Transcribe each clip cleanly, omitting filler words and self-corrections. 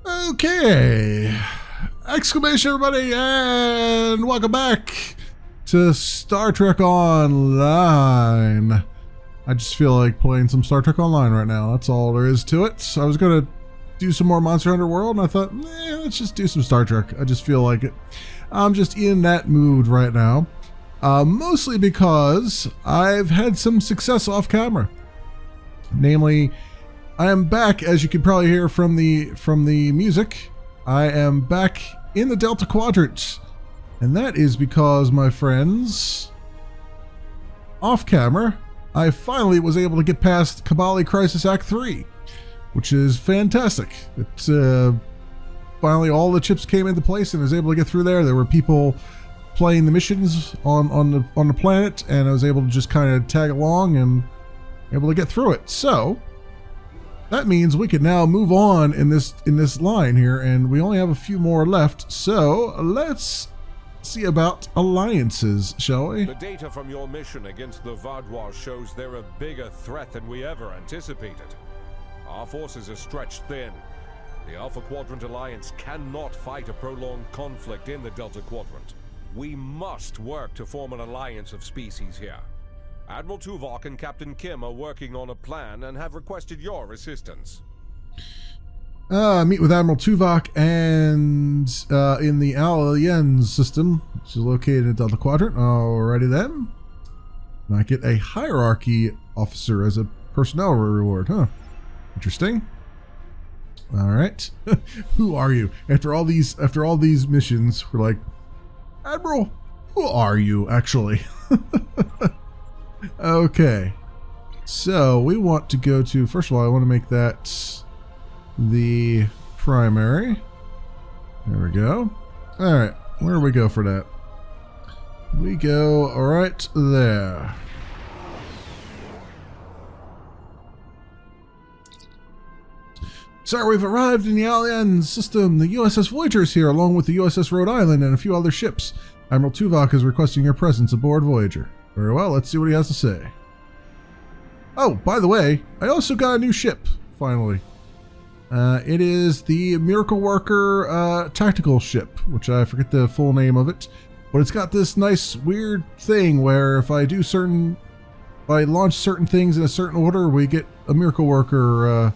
Okay, exclamation everybody, and welcome back to Star Trek Online. I just feel like playing some Star Trek Online right now. That's all there is to it. So I was gonna do some more Monster Hunter World, and I thought, let's just do some Star Trek. I just feel like it. I'm just in that mood right now, mostly because I've had some success off camera. Namely, I am back, as you can probably hear from the music. I am back in the Delta Quadrant, and that is because, my friends, off camera, I finally was able to get past Kabali Crisis Act 3, which is fantastic. It's finally all the chips came into place and I was able to get through there. There were people playing the missions on the planet, and I was able to just kind of tag along and able to get through it. So that means we can now move on in this line here, and we only have a few more left. So let's see about alliances, shall we? The data from your mission against the Vaadwaur shows they're a bigger threat than we ever anticipated. Our forces are stretched thin. The Alpha Quadrant Alliance cannot fight a prolonged conflict in the Delta Quadrant. We must work to form an alliance of species here. Admiral Tuvok and Captain Kim are working on a plan and have requested your assistance. Meet with Admiral Tuvok and in the Alliance system, which is located in Delta Quadrant. Alrighty then. I get a hierarchy officer as a personnel reward, huh? Interesting. All right. Who are you? After all these missions, we're like, Admiral, who are you actually? Okay, so we want to go to, first of all, I want to make that the primary. There we go. All right, where do we go for that? We go right there. Sir, we've arrived in the Alliance system. The USS Voyager is here, along with the USS Rhode Island and a few other ships. Admiral Tuvok is requesting your presence aboard Voyager. Very well, let's see what he has to say. Oh, by the way, I also got a new ship, finally. It is the Miracle Worker tactical ship, which I forget the full name of it. But it's got this nice weird thing where if I launch certain things in a certain order, we get a Miracle Worker,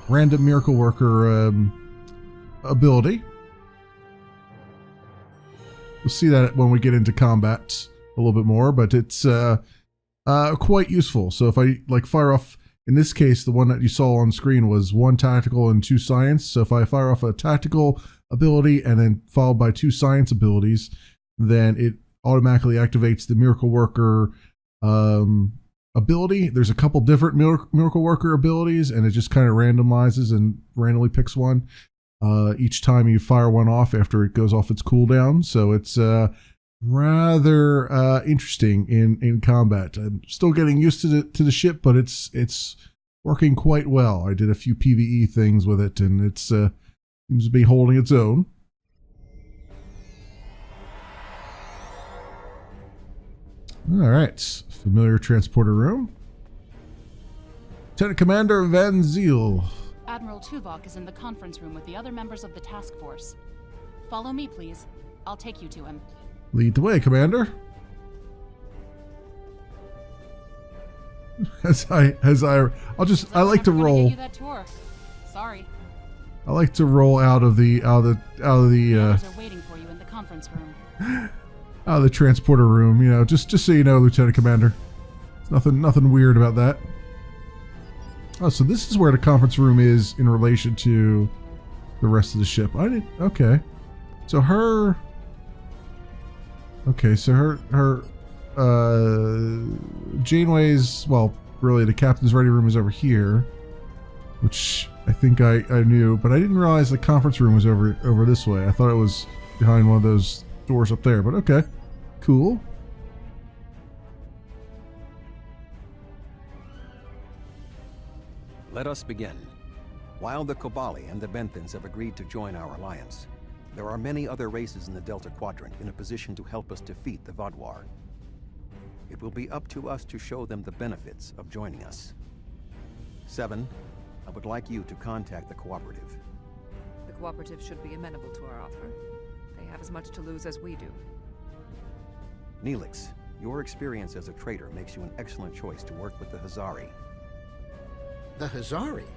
random Miracle Worker ability. We'll see that when we get into combat a little bit more, but it's quite useful. So if I fire off, in this case, the one that you saw on screen was 1 tactical and 2 science. So if I fire off a tactical ability and then followed by 2 science abilities, then it automatically activates the Miracle Worker ability. There's a couple different Miracle Worker abilities, and it just kind of randomizes and randomly picks one each time you fire one off after it goes off its cooldown. So it's rather interesting in combat. I'm still getting used to the ship, but it's working quite well. I did a few PvE things with it, and it seems to be holding its own. All right, familiar transporter room. Lieutenant Commander Van Ziel. Admiral Tuvok is in the conference room with the other members of the task force. Follow me, please. I'll take you to him. Lead the way, Commander. I like to roll. Give you that tour. Sorry. I like to roll out of the are waiting for you in the conference room. Out of the transporter room, you know, just so you know, Lieutenant Commander. There's nothing weird about that. Oh, so this is where the conference room is in relation to the rest of the ship. Okay. So her Janeway's, well, really the captain's ready room is over here, which I think I knew, but I didn't realize the conference room was over this way. I thought it was behind one of those doors up there, but okay. Cool. Let us begin. While the Kobali and the Benthans have agreed to join our alliance, there are many other races in the Delta Quadrant in a position to help us defeat the Vaadwaur. It will be up to us to show them the benefits of joining us. 7, I would like you to contact the Cooperative. The cooperative should be amenable to our offer. They have as much to lose as we do. Neelix, your experience as a trader makes you an excellent choice to work with the Hazari. The Hazari?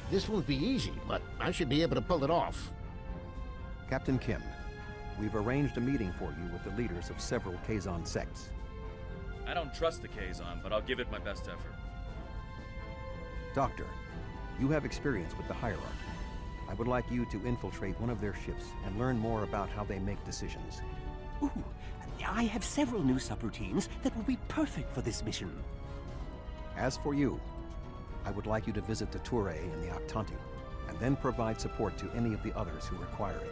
This won't be easy, but I should be able to pull it off. Captain Kim, we've arranged a meeting for you with the leaders of several Kazon sects. I don't trust the Kazon, but I'll give it my best effort. Doctor, you have experience with the Hierarchy. I would like you to infiltrate one of their ships and learn more about how they make decisions. Ooh, I have several new subroutines that will be perfect for this mission. As for you, I would like you to visit the Toure and the Octanti, and then provide support to any of the others who require it.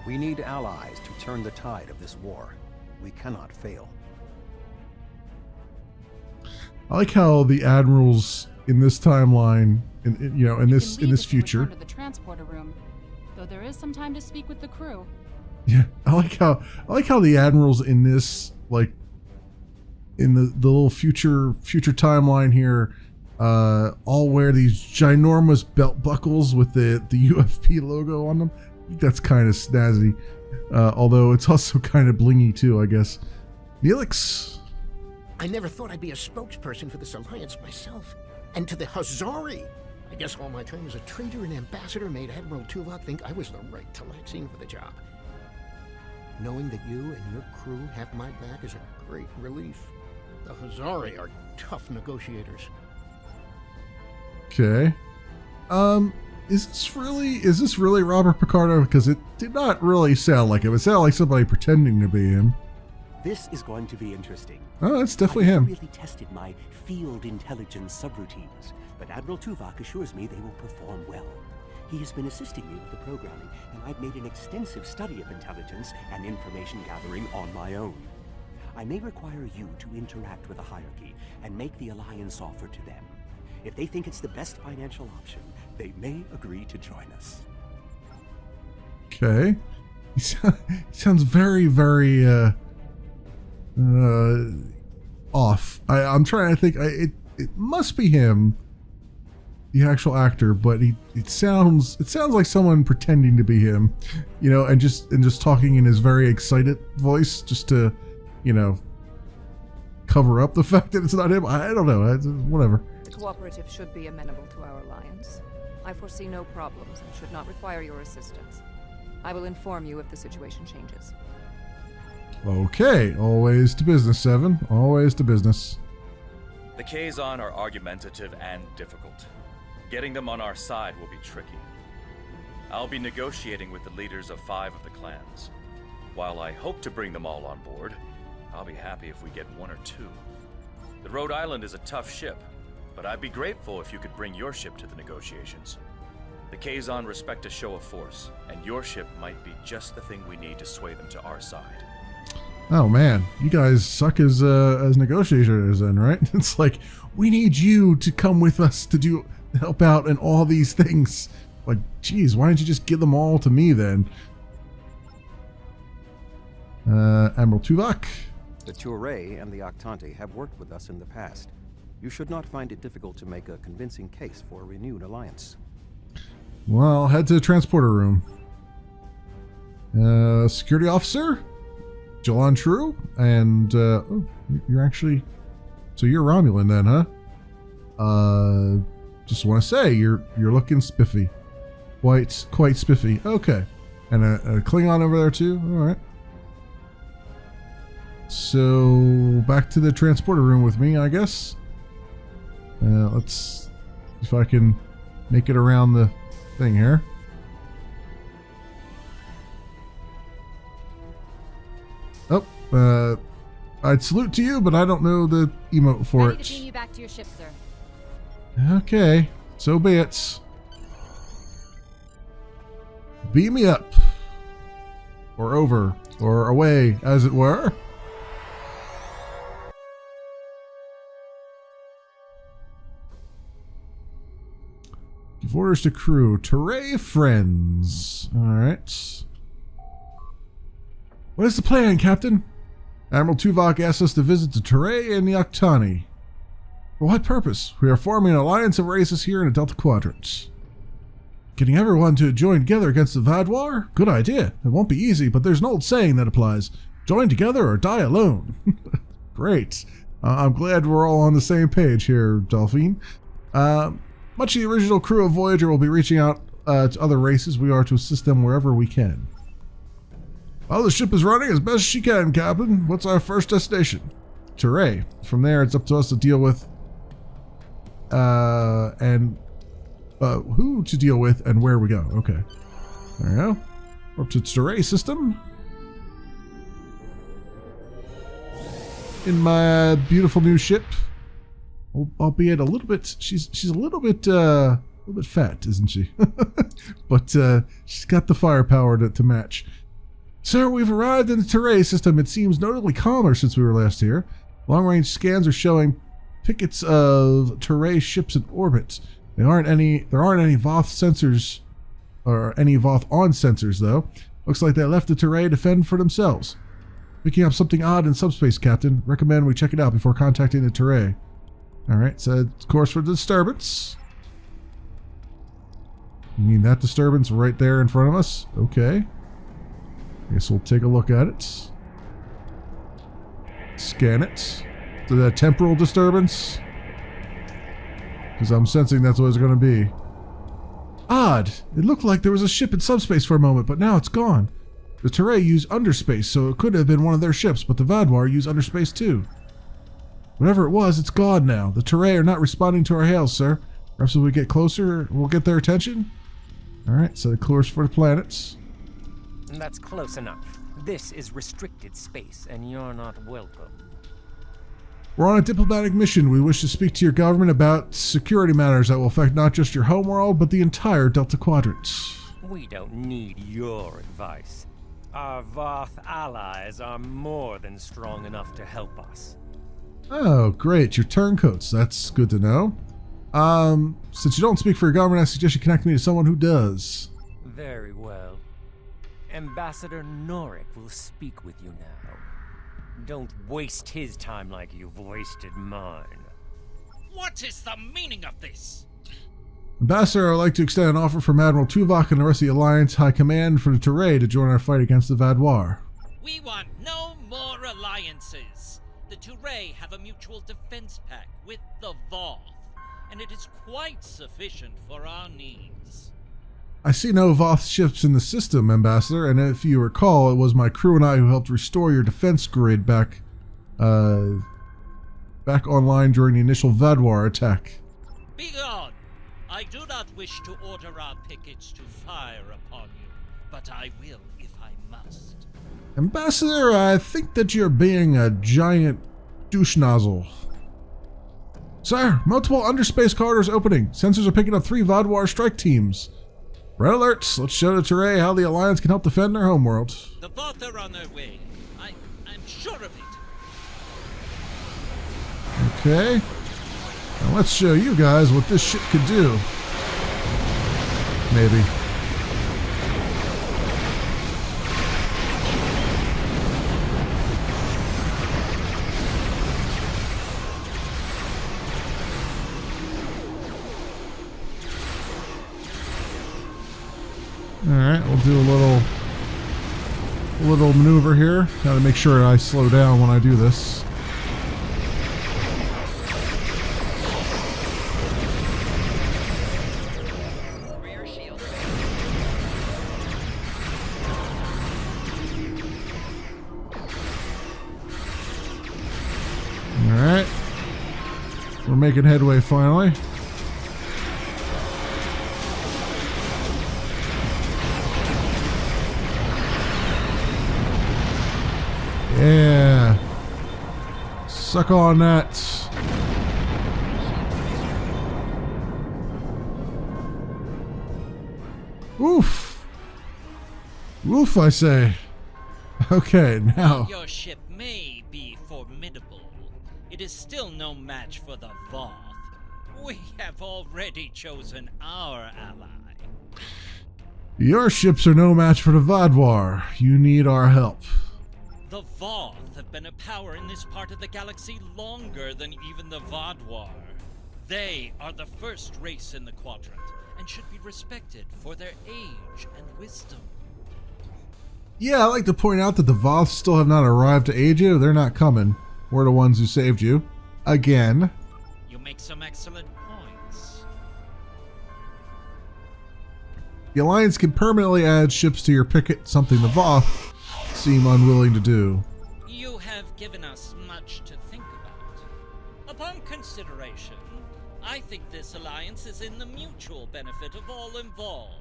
We need allies to turn the tide of this war. We cannot fail. I like how the admirals in this timeline, in this future. To the transporter room, though there is some time to speak with the crew. Yeah, I like how the admirals in this, like, in the little future timeline here, all wear these ginormous belt buckles with the UFP logo on them. I think that's kind of snazzy, although it's also kind of blingy too, I guess. Neelix. I never thought I'd be a spokesperson for this alliance myself. And to the Hazari! I guess all my time as a trader and ambassador made Admiral Tuvok think I was the right Talaxian for the job. Knowing that you and your crew have my back is a great relief. The Hazari are tough negotiators. Okay. Is this really Robert Picardo? Because it did not really sound like him. It sounded like somebody pretending to be him. This is going to be interesting. Oh, that's definitely I him. really tested my field intelligence subroutines, but Admiral Tuvok assures me they will perform well. He has been assisting me with the programming, and I've made an extensive study of intelligence and information gathering on my own. I may require you to interact with the hierarchy and make the alliance offer to them. If they think it's the best financial option, they may agree to join us. Okay. He sounds very, very off. I'm trying to think. It must be him, the actual actor, but it sounds like someone pretending to be him, and just talking in his very excited voice, just to, cover up the fact that it's not him. I don't know. Whatever. The cooperative should be amenable to our alliance. I foresee no problems and should not require your assistance. I will inform you if the situation changes. Okay, always to business, Seven. Always to business. The Kazon are argumentative and difficult. Getting them on our side will be tricky. I'll be negotiating with the leaders of 5 of the clans. While I hope to bring them all on board, I'll be happy if we get 1 or 2. The Rhode Island is a tough ship, but I'd be grateful if you could bring your ship to the negotiations. The Kazon respect a show of force, and your ship might be just the thing we need to sway them to our side. Oh man, you guys suck as negotiators then, right? It's like, we need you to come with us to help out in all these things. Like, geez, why don't you just give them all to me then? Admiral Tuvok. The Toure and the Octanti have worked with us in the past. You should not find it difficult to make a convincing case for a renewed alliance. Well, head to the transporter room. Security officer? Jalon True? And, oh, you're actually... So you're Romulan then, huh? Just want to say, you're looking spiffy. Quite spiffy. Okay. And a Klingon over there too? Alright. So, back to the transporter room with me, I guess. Let's see if I can make it around the thing here. Oh, I'd salute to you, but I don't know the emote for Ready it. to beam you back to your ship, sir. Okay, so be it. Beam me up. Or over. Or away, as it were. Give orders to crew. Toure friends. Alright. What is the plan, Captain? Admiral Tuvok asked us to visit the Toure and the Octani. For what purpose? We are forming an alliance of races here in the Delta Quadrant. Getting everyone to join together against the Vaadwaur? Good idea. It won't be easy, but there's an old saying that applies. Join together or die alone. Great. I'm glad we're all on the same page here, Delphine. Much of the original crew of Voyager will be reaching out to other races. We are to assist them wherever we can. Well, the ship is running as best she can, Captain. What's our first destination? Teray. From there, it's up to us to deal with who to deal with and where we go. Okay. There we go. We're up to Teray system. In my beautiful new ship. Albeit a little bit, she's a little bit fat, isn't she? But she's got the firepower to match. Sir, we've arrived in the Teray system. It seems notably calmer since we were last here. Long-range scans are showing pickets of Teray ships in orbit. There aren't any Voth sensors, or any Voth on sensors, though. Looks like they left the Teray to fend for themselves. Picking up something odd in subspace, Captain. Recommend we check it out before contacting the Teray. Alright, so course for the disturbance. You mean that disturbance right there in front of us? Okay. I guess we'll take a look at it. Scan it. To that temporal disturbance. Because I'm sensing that's what it's going to be. Odd. It looked like there was a ship in subspace for a moment, but now it's gone. The Teray use underspace, so it could have been one of their ships, but the Vaadwaur use underspace too. Whatever it was, it's gone now. The Teray are not responding to our hails, sir. Perhaps if we get closer, we'll get their attention? Alright, so the course for the planets. That's close enough. This is restricted space, and you're not welcome. We're on a diplomatic mission. We wish to speak to your government about security matters that will affect not just your homeworld, but the entire Delta Quadrant. We don't need your advice. Our Voth allies are more than strong enough to help us. Oh, great. You're turncoats. That's good to know. Since you don't speak for your government, I suggest you connect me to someone who does. Very well. Ambassador Norik will speak with you now. Don't waste his time like you've wasted mine. What is the meaning of this? Ambassador, I'd like to extend an offer from Admiral Tuvok and the rest of the Alliance High Command for the Teray to join our fight against the Vaadwaur. We want no more alliances. The Teray have a mutual defense pact with the Voth, and it is quite sufficient for our needs. I see no Voth ships in the system, Ambassador, and if you recall, it was my crew and I who helped restore your defense grid back online during the initial Vaadwaur attack. Begone! I do not wish to order our pickets to fire upon you, but I will if I must. Ambassador, I think that you're being a giant douche nozzle. Sir, multiple underspace corridors opening. Sensors are picking up 3 Vaadwaur strike teams. Red alerts. Let's show the Teray how the Alliance can help defend their homeworld. The Voth are on their way. I'm sure of it. Okay. Now let's show you guys what this ship could do. Maybe. Alright, we'll do a little maneuver here. Gotta make sure I slow down when I do this. Rear shield. Alright. We're making headway finally. Yeah. Suck on that. Oof. Oof, I say. Okay, now. Your ship may be formidable. It is still no match for the Voth. We have already chosen our ally. Your ships are no match for the Vaadwaur. You need our help. The Voth have been a power in this part of the galaxy longer than even the Vaadwaur. They are the first race in the quadrant, and should be respected for their age and wisdom. Yeah, I'd like to point out that the Voths still have not arrived to aid you. They're not coming. We're the ones who saved you. Again. You make some excellent points. The Alliance can permanently add ships to your picket, something the Voth seem unwilling to do. You have given us much to think about. Upon consideration, I think this alliance is in the mutual benefit of all involved.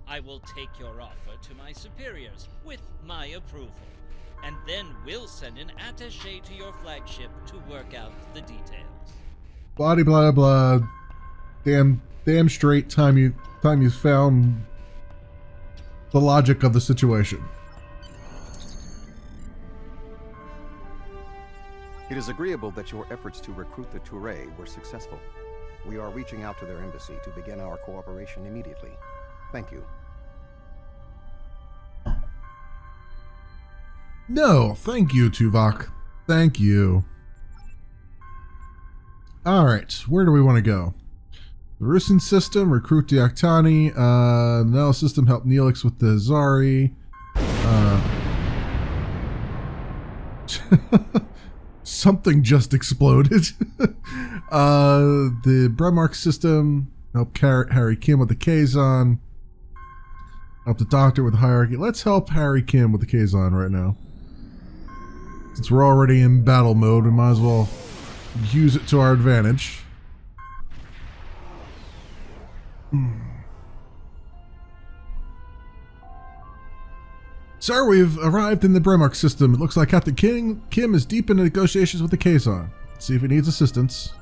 I will take your offer to my superiors with my approval, and then we'll send an attaché to your flagship to work out the details. Blah blah blah. Damn straight time you found the logic of the situation. It is agreeable that your efforts to recruit the Touré were successful. We are reaching out to their embassy to begin our cooperation immediately. Thank you. No, thank you, Tuvok. Thank you. Alright, where do we want to go? The Rusin system, recruit the Octani. Nell system, help Neelix with the Zari. Something just exploded. The Bremark system, help Harry Kim with the Kazon. Help the Doctor with the Hierarchy. Let's help Harry Kim with the Kazon right now. Since we're already in battle mode, we might as well use it to our advantage. Sir, we've arrived in the Bremark system. It looks like Captain Kim is deep in negotiations with the Kazon. Let's see if he needs assistance.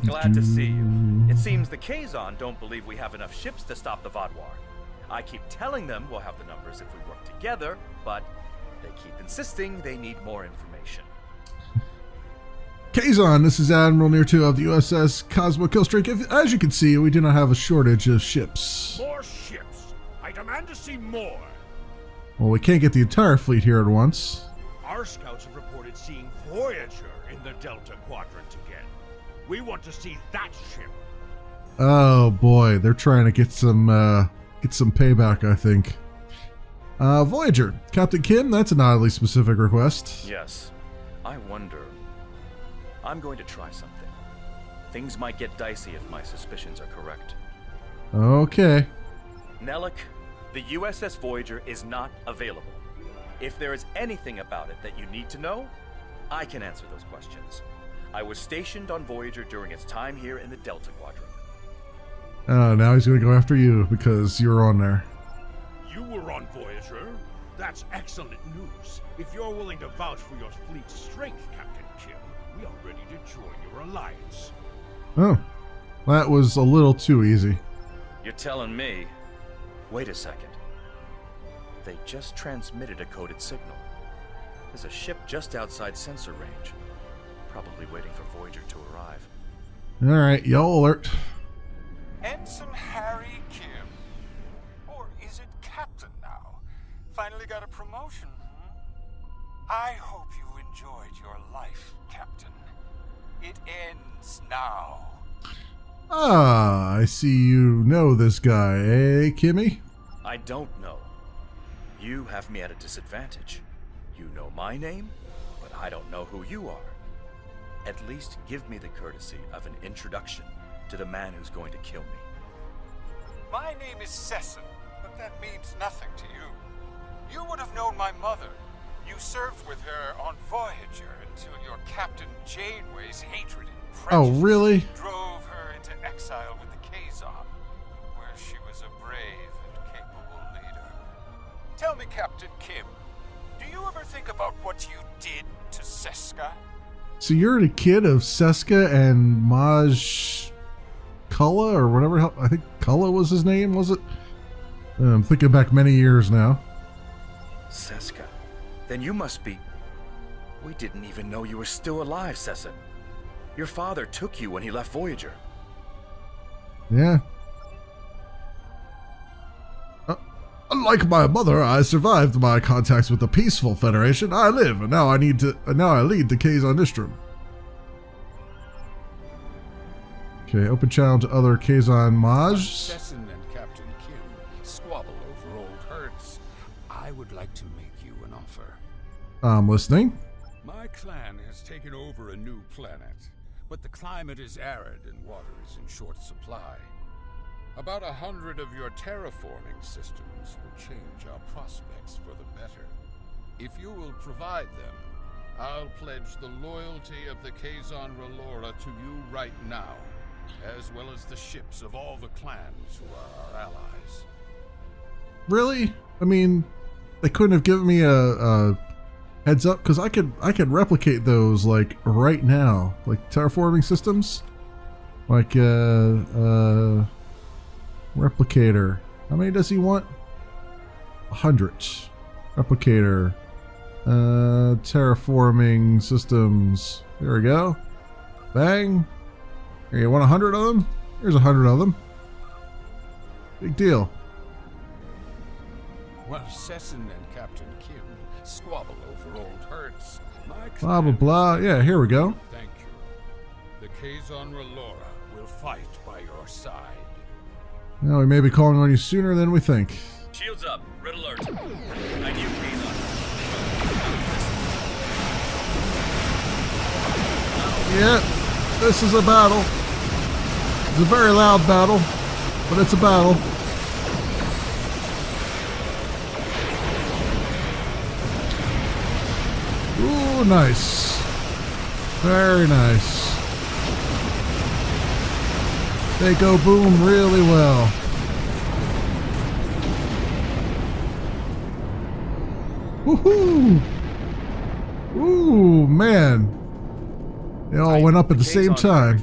Glad to see you. It seems the Kazon don't believe we have enough ships to stop the Vaadwaur. I keep telling them we'll have the numbers if we work together, but they keep insisting they need more information. Kazon, this is Admiral Near 2 of the USS Cosmo Killstreak. As you can see, we do not have a shortage of ships. More ships! I demand to see more! Well, we can't get the entire fleet here at once. Our scouts have reported seeing Voyager in the Delta Quadrant again. We want to see that ship. Oh boy, they're trying to get some payback, I think. Voyager, Captain Kim, that's an oddly specific request. Yes, I wonder. I'm going to try something. Things might get dicey if my suspicions are correct. Okay. Nellic, the USS Voyager is not available. If there is anything about it that you need to know, I can answer those questions. I was stationed on Voyager during its time here in the Delta Quadrant. Now he's going to go after you because you're on there. You were on Voyager? That's excellent news. If you're willing to vouch for your fleet's strength, Captain Kim, we are ready to join your alliance. Oh, that was a little too easy. You're telling me? Wait a second. They just transmitted a coded signal. There's a ship just outside sensor range. Probably waiting for Voyager to arrive. Alright, yellow alert. Ensign Harry Kim. Or is it Captain now? Finally got a promotion, I hope you enjoyed your life, Captain. It ends now. Ah, I see you know this guy, eh, Kimmy? I don't know. You have me at a disadvantage. You know my name, but I don't know who you are. At least give me the courtesy of an introduction to the man who's going to kill me. My name is Cessin, but that means nothing to you. You would have known my mother. You served with her on Voyager until your Captain Janeway's hatred and prejudice Oh, really? drove her into exile with the Kazon, where she was a brave and capable leader. Tell me, Captain Kim, do you ever think about what you did to Seska? So you're the kid of Seska and Maj Kulla, or whatever. I think Kulla was his name, was it? I'm thinking back many years now. Seska? Then you must be... We didn't even know you were still alive, Cessin. Your father took you when he left Voyager. Yeah. Unlike my mother, I survived my contacts with the peaceful Federation. I live, and now I lead the Kazon Distrum. Okay, open channel to other Kazon Maj. Sessin and Captain Kim squabble over old hurts. I would like to make you an offer. I'm listening. My clan has taken over a new planet, but the climate is arid and water is in short supply. About 100 of your terraforming systems will change our prospects for the better. If you will provide them, I'll pledge the loyalty of the Kazon Relora to you right now, as well as the ships of all the clans who are our allies. Really? I mean, they couldn't have given me a heads up, because I could replicate those like right now, like terraforming systems, like replicator. How many does he want? 100. Replicator. Terraforming systems. There we go. Bang. Here, you want 100 of them? Here's 100 of them. Big deal. While Sessin and Captain Kim squabble over old hurts, my Blah, blah, blah. Yeah, here we go. Thank you. The Kazon Relora will fight by your side. Well, we may be calling on you sooner than we think. Shields up. Red alert. I need Kazon. Yeah, this is a battle. It's a very loud battle, but it's a battle. Ooh, nice. Very nice. They go boom really well. Woohoo! Ooh, man. They all went up at the same time.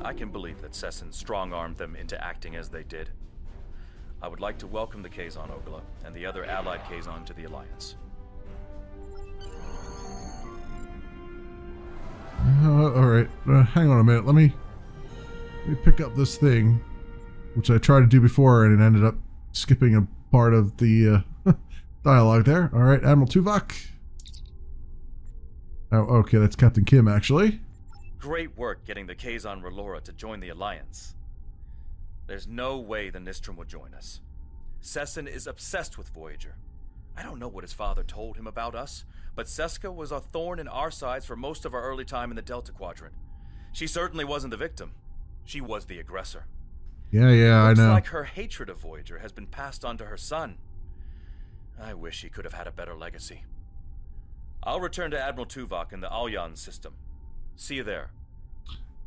I can believe that Sessin strong-armed them into acting as they did. I would like to welcome the Kazon Ogla and the other allied Kazon to the Alliance. Alright, hang on a minute. Let me pick up this thing, which I tried to do before and it ended up skipping a part of the dialogue there. Alright, Admiral Tuvok. Oh, okay, that's Captain Kim, actually. Great work getting the Kazon Relora to join the Alliance. There's no way the Nistrum will join us. Sessin is obsessed with Voyager. I don't know what his father told him about us, but Seska was a thorn in our sides for most of our early time in the Delta Quadrant. She certainly wasn't the victim. She was the aggressor. Yeah, I know. Looks like her hatred of Voyager has been passed on to her son. I wish he could have had a better legacy. I'll return to Admiral Tuvok in the Alyan system. See you there.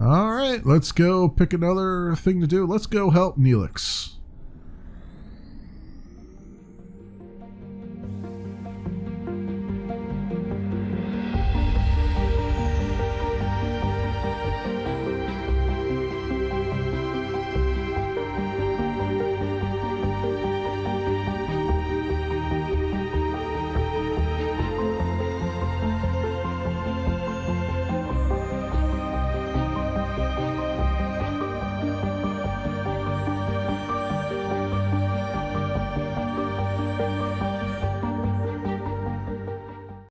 Alright, let's go pick another thing to do. Let's go help Neelix.